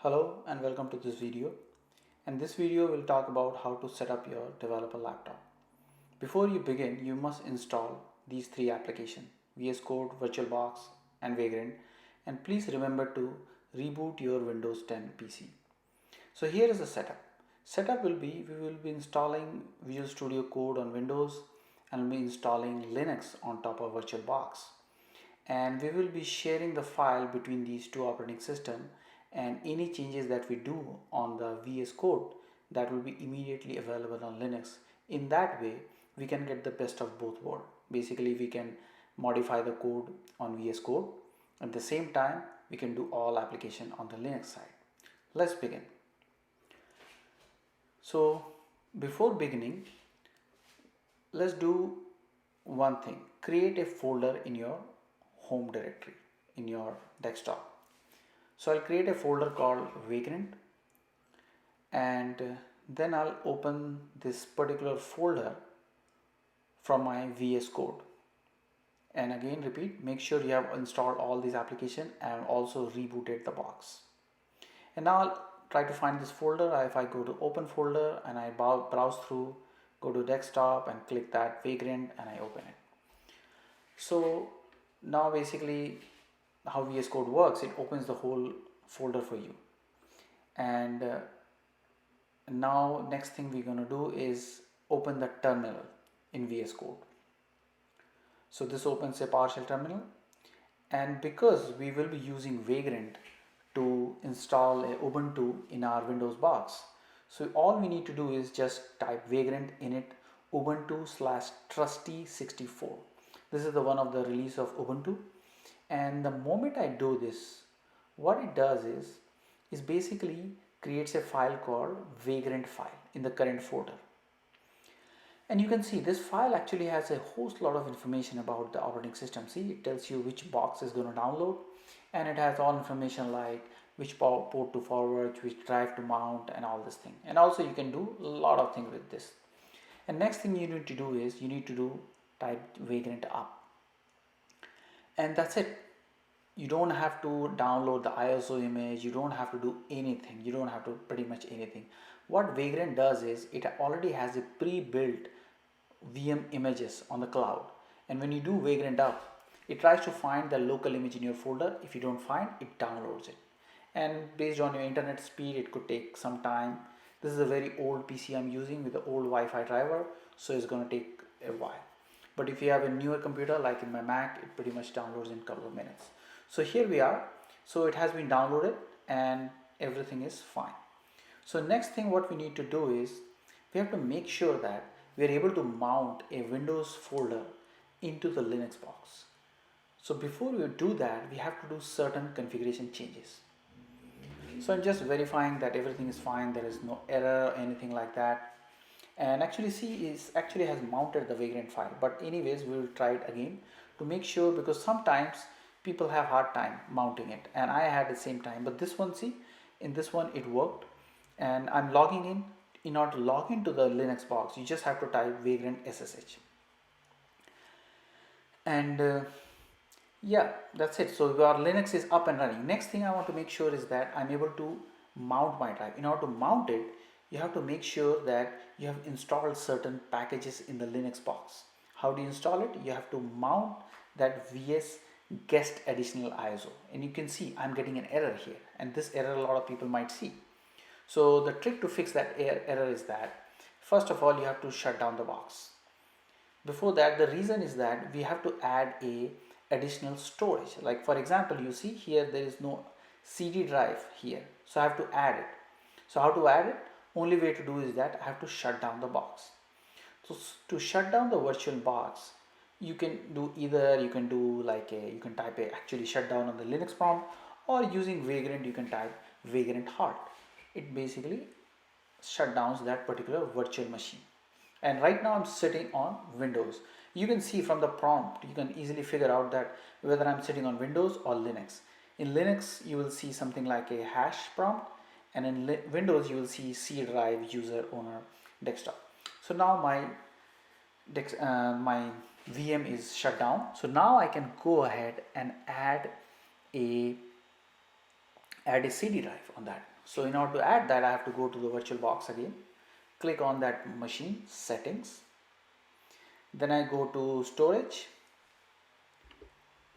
Hello and welcome to this video. And this video will talk about how to set up your developer laptop. Before you begin, you must install these three applications: VS Code, VirtualBox and Vagrant. And please remember to reboot your Windows 10 PC. So here is the setup. Setup will be, we will be installing Visual Studio Code on Windows and we'll be installing Linux on top of VirtualBox. And we will be sharing the file between these two operating systems, and any changes that we do on the VS Code, that will be immediately available on Linux. In that way we can get the best of both worlds. Basically we can modify the code on VS Code, at the same time we can do all application on the Linux side. Let's begin. So before beginning, let's do one thing: create a folder in your home directory in your desktop. So I'll create a folder called Vagrant, and then I'll open this particular folder from my VS Code. And again repeat, make sure you have installed all these applications and also rebooted the box. And now I'll try to find this folder. If I go to open folder and I browse through, go to desktop and click that Vagrant and I open it. So now basically how VS Code works, it opens the whole folder for you. And now next thing we're going to do is open the terminal in VS Code. So this opens a PowerShell terminal, and because we will be using Vagrant to install a Ubuntu in our Windows box, so all we need to do is just type Vagrant init ubuntu/trusty64. This is the one of the release of Ubuntu. And the moment I do this, what it does is basically creates a file called Vagrant file in the current folder. And you can see this file actually has a host lot of information about the operating system. See, it tells you which box is going to download, and it has all information like which port to forward, which drive to mount, and all this thing. And also you can do a lot of things with this. And next thing you need to do is you need to type Vagrant up. And that's it. You don't have to download the ISO image, you don't have to do anything, you don't have to pretty much anything. What Vagrant does is it already has a pre-built VM images on the cloud, and when you do Vagrant up, it tries to find the local image in your folder. If you don't find it, downloads it, and based on your internet speed it could take some time. This is a very old PC I'm using with the old Wi-Fi driver, so it's going to take a while. But if you have a newer computer like in my Mac, it pretty much downloads in a couple of minutes. So here we are. So it has been downloaded and everything is fine. So next thing what we need to do is we have to make sure that we are able to mount a Windows folder into the Linux box. So before we do that, we have to do certain configuration changes. So I'm just verifying that everything is fine, there is no error or anything like that. And actually see, is actually has mounted the Vagrant file, but anyways we will try it again to make sure, because sometimes people have hard time mounting it, and I had the same time. But this one, see, in this one it worked. And I'm logging in. In order to log into the Linux box, you just have to type Vagrant SSH, and yeah, that's it. So your Linux is up and running. Next thing I want to make sure is that I'm able to mount my drive. In order to mount it, you have to make sure that you have installed certain packages in the Linux box. How do you install it? You have to mount that VS guest additional ISO, and you can see I'm getting an error here, and this error a lot of people might see. So the trick to fix that error is that first of all you have to shut down the box. Before that, the reason is that we have to add a additional storage. Like for example, you see here there is no CD drive here, so I have to add it. So how to add it? Only way to do is that I have to shut down the box. So to shut down the virtual box, you can do either, you can do like you can type a actually shut down on the Linux prompt, or using Vagrant you can type Vagrant halt. It basically shut down that particular virtual machine. And right now I'm sitting on Windows. You can see from the prompt, you can easily figure out that whether I'm sitting on Windows or Linux. In Linux you will see something like a hash prompt, and in Windows you will see C drive user owner desktop. So now my VM is shut down. So now I can go ahead and add a CD drive on that. So in order to add that, I have to go to the VirtualBox again, click on that machine settings, then I go to storage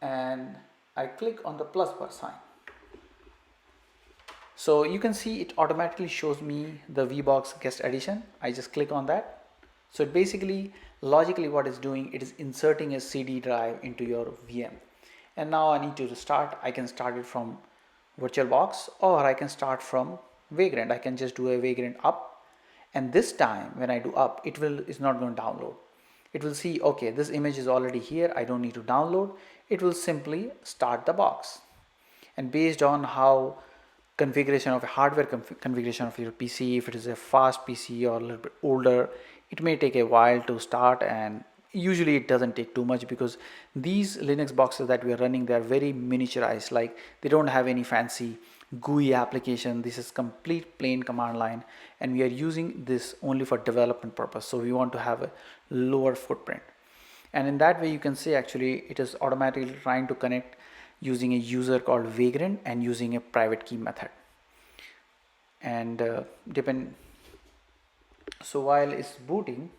and I click on the plus bar sign. So you can see it automatically shows me the VBox guest edition. I just click on that. So it basically logically what it's doing, it is inserting a CD drive into your VM. And now I need to start. I can start it from VirtualBox or I can start from Vagrant. I can just do a Vagrant up, and this time when I do up, it's not going to download. It will see, okay, this image is already here, I don't need to download. It will simply start the box, and based on how configuration of hardware configuration of your PC, if it is a fast PC or a little bit older, it may take a while to start, and usually it doesn't take too much because these Linux boxes that we are running, they are very miniaturized, like they don't have any fancy GUI application. This is complete plain command line, and we are using this only for development purpose, so we want to have a lower footprint. And in that way you can say actually it is automatically trying to connect using a user called Vagrant and using a private key method. And so while it's booting,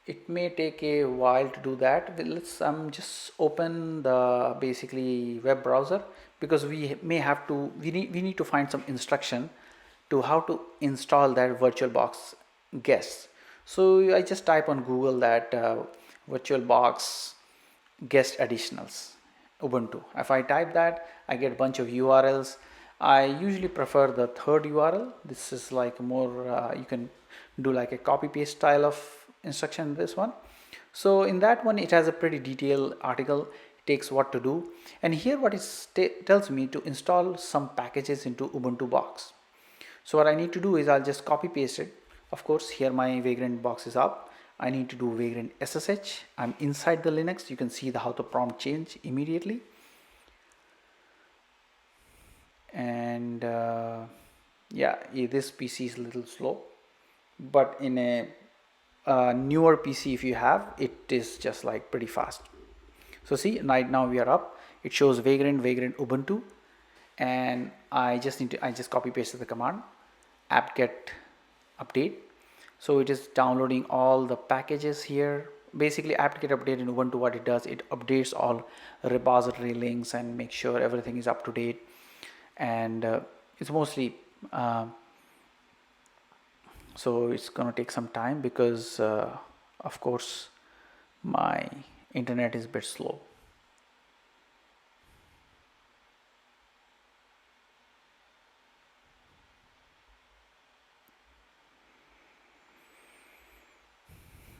it may take a while to do that. Let's just open the basically web browser, because we need to find some instruction to how to install that VirtualBox guest. So I just type on Google that VirtualBox guest additionals Ubuntu. If I type that, I get a bunch of URLs. I usually prefer the third URL. This is like more you can do like a copy paste style of instruction in this one. So in that one it has a pretty detailed article. It takes what to do, and here what it tells me to install some packages into Ubuntu box. So what I need to do is I'll just copy paste it. Of course here my Vagrant box is up. I need to do Vagrant SSH. I'm inside the Linux. You can see how the prompt change immediately. And yeah, this PC is a little slow, but in a newer PC, if you have, it is just like pretty fast. So see, right now we are up. It shows Vagrant Ubuntu, and I just copy pasted the command apt-get update. So it is downloading all the packages here. Basically apt-get update in Ubuntu, what it does, it updates all repository links and make sure everything is up to date. And it's mostly so it's gonna take some time because of course my internet is a bit slow.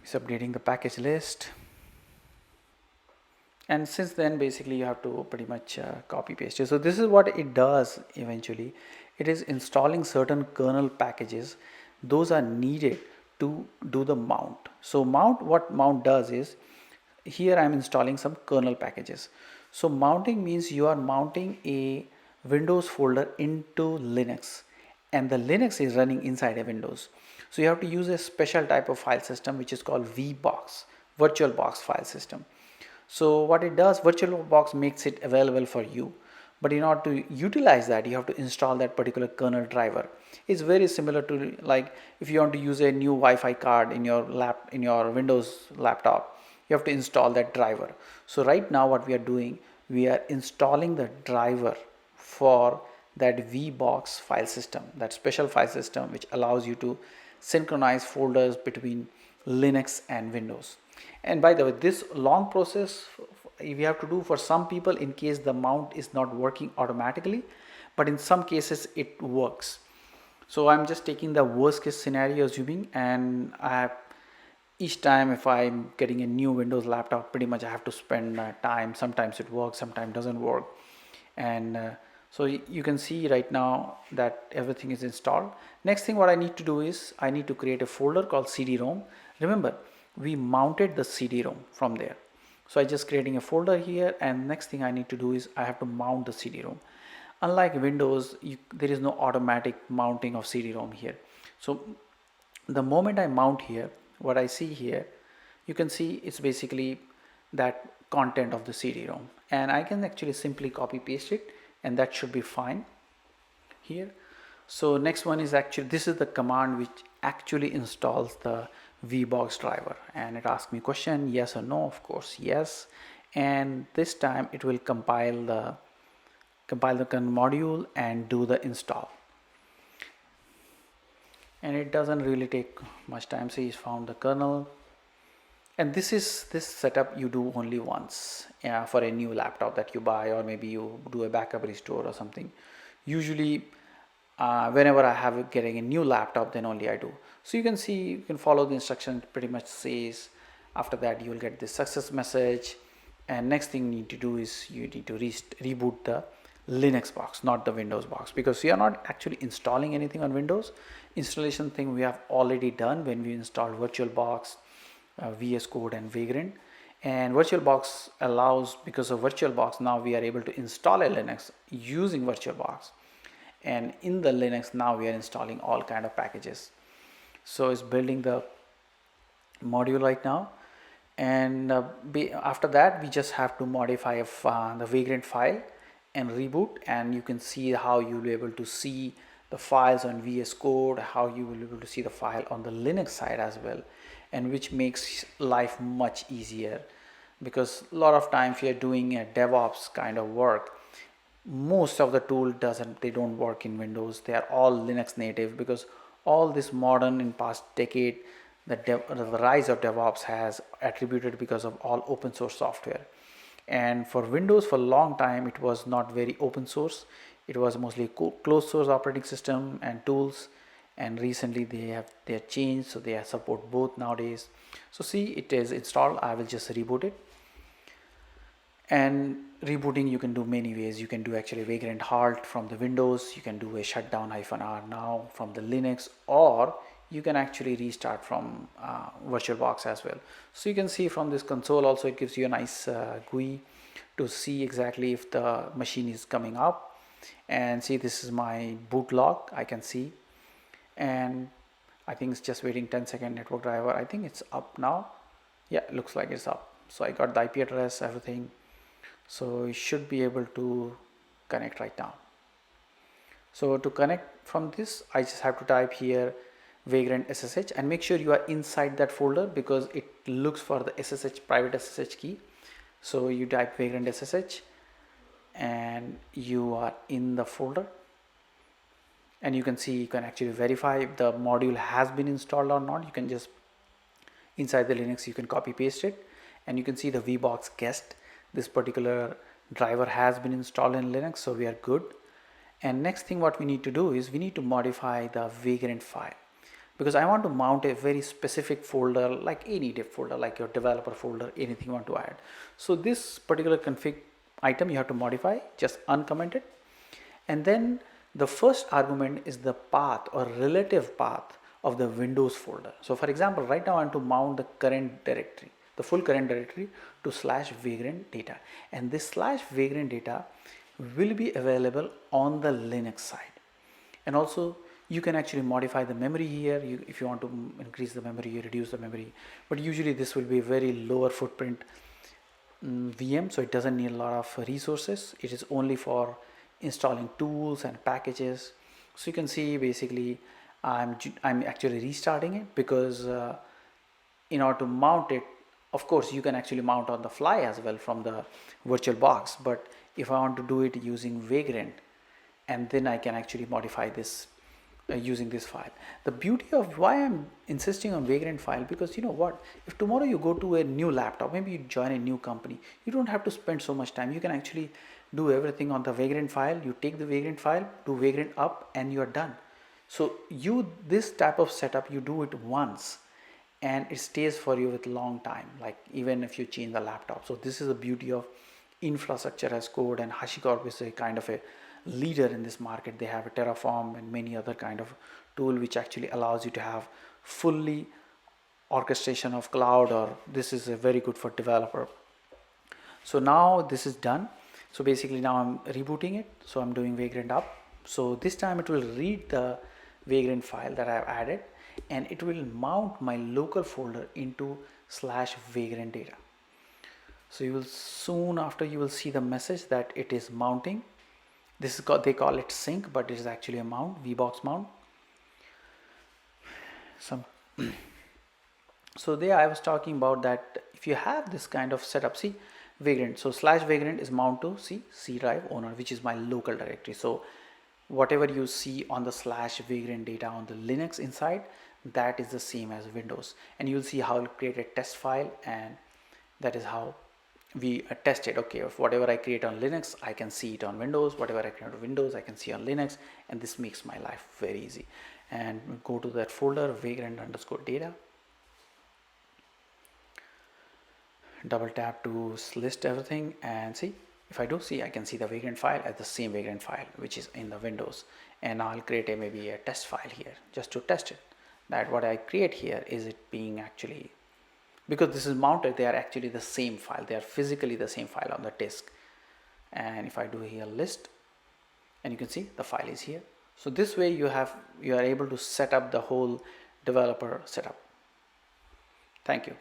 It's updating the package list, and since then basically you have to pretty much copy paste it. So this is what it does eventually. It is installing certain kernel packages. Those are needed to do the mount. So what mount does is, here I am installing some kernel packages. So mounting means you are mounting a Windows folder into Linux, and the Linux is running inside a Windows. So you have to use a special type of file system which is called VBox, VirtualBox file system. So what it does, VirtualBox makes it available for you, but in order to utilize that, you have to install that particular kernel driver. It's very similar to like if you want to use a new Wi-Fi card in your Windows laptop, you have to install that driver. So right now what we are doing, we are installing the driver for that VBox file system, that special file system which allows you to synchronize folders between Linux and Windows. And by the way, this long process we have to do for some people in case the mount is not working automatically, but in some cases it works. So I'm just taking the worst case scenario assuming, and each time if I'm getting a new Windows laptop, pretty much I have to spend time. Sometimes it works, sometimes it doesn't work. And so you can see right now that everything is installed. Next thing what I need to do is I need to create a folder called CD-ROM. Remember, we mounted the CD-ROM from there. So I just creating a folder here, and next thing I need to do is I have to mount the CD-ROM. Unlike Windows, there is no automatic mounting of CD-ROM here. So the moment I mount here, what I see here, you can see it's basically that content of the CD-ROM, and I can actually simply copy paste it, and that should be fine. here. So next one is actually, this is the command which actually installs the VBox driver, and it asks me question, yes or no. Of course yes, and this time it will compile the kernel module and do the install, and it doesn't really take much time. So he's found the kernel, and this setup you do only once for a new laptop that you buy, or maybe you do a backup restore or something. Usually whenever I have getting a new laptop, then only I do. So you can see, you can follow the instruction. Pretty much says after that you will get this success message, and next thing you need to do is you need to reboot the Linux box, not the Windows box, because we are not actually installing anything on Windows. Installation thing we have already done when we installed VirtualBox, VS Code and Vagrant. And VirtualBox allows, because of VirtualBox now we are able to install a Linux using VirtualBox, and in the Linux now we are installing all kind of packages. So it's building the module right now, and after that we just have to modify the Vagrant file and reboot, and you can see how you will be able to see the files on VS Code, how you will be able to see the file on the Linux side as well, and which makes life much easier, because a lot of times you're doing a DevOps kind of work, most of the tool they don't work in Windows. They are all Linux native, because all this modern in past decade, the rise of DevOps has attributed because of all open source software. And for Windows, for a long time it was not very open source. It was mostly closed source operating system and tools, and recently they have changed, so they support both nowadays. So see, it is installed. I will just reboot it. And rebooting you can do many ways. You can do actually Vagrant halt from the Windows, you can do a shutdown -r now from the Linux, or you can actually restart from VirtualBox as well. So you can see from this console also, it gives you a nice GUI to see exactly if the machine is coming up. And see, this is my boot log, I can see, and I think it's just waiting 10-second network driver. I think it's up now. Yeah, it looks like it's up. So I got the IP address, everything. So you should be able to connect right now. So to connect from this, I just have to type here Vagrant SSH, and make sure you are inside that folder, because it looks for the SSH, private SSH key. So you type Vagrant SSH and you are in the folder, and you can see, you can actually verify if the module has been installed or not. You can just inside the Linux, you can copy paste it, and you can see the VBox guest, this particular driver has been installed in Linux, so we are good. And next thing what we need to do is we need to modify the Vagrant file, because I want to mount a very specific folder, like any div folder, like your developer folder, anything you want to add. So this particular config item you have to modify, just uncomment it, and then the first argument is the path or relative path of the Windows folder. So for example, right now I want to mount the current directory, the full current directory, to /vagrant data, and this /vagrant data will be available on the Linux side. And also you can actually modify the memory here. If you want to increase the memory, you reduce the memory, but usually this will be very lower footprint VM, so it doesn't need a lot of resources. It is only for installing tools and packages. So you can see basically I'm actually restarting it, because in order to mount it, of course you can actually mount on the fly as well from the VirtualBox, but if I want to do it using Vagrant, and then I can actually modify this using this file. The beauty of why I'm insisting on Vagrant file, because you know what, if tomorrow you go to a new laptop, maybe you join a new company, you don't have to spend so much time. You can actually do everything on the Vagrant file. You take the Vagrant file, do Vagrant up, and you're done. So this type of setup, you do it once and it stays for you with long time, like even if you change the laptop. So this is the beauty of infrastructure as code, and HashiCorp is a kind of a leader in this market. They have a Terraform and many other kind of tool which actually allows you to have fully orchestration of cloud, or this is a very good for developer. So now this is done. So basically now I'm rebooting it. So I'm doing Vagrant up. So this time it will read the Vagrant file that I've added, and it will mount my local folder into /vagrant data. So you will soon after you will see the message that it is mounting, This is called, they call it sync, but it is actually a mount, VBox mount. So there I was talking about that if you have this kind of setup, see Vagrant, so slash Vagrant is mount to C drive owner, which is my local directory. So whatever you see on the slash Vagrant data on the Linux inside, that is the same as Windows, and you'll see how I'll create a test file, and that is how we test it. Okay, if whatever I create on Linux, I can see it on Windows, whatever I create on Windows, I can see on Linux, and this makes my life very easy. And go to that folder, vagrant underscore data, double tap to list everything, and see, if I do see, I can see the Vagrant file as the same Vagrant file which is in the Windows. And I'll create a maybe a test file here just to test it, that what I create here is it being actually, because this is mounted, they are actually the same file, they are physically the same file on the disk. And if I do here list, and you can see the file is here. So this way you are able to set up the whole developer setup. Thank you.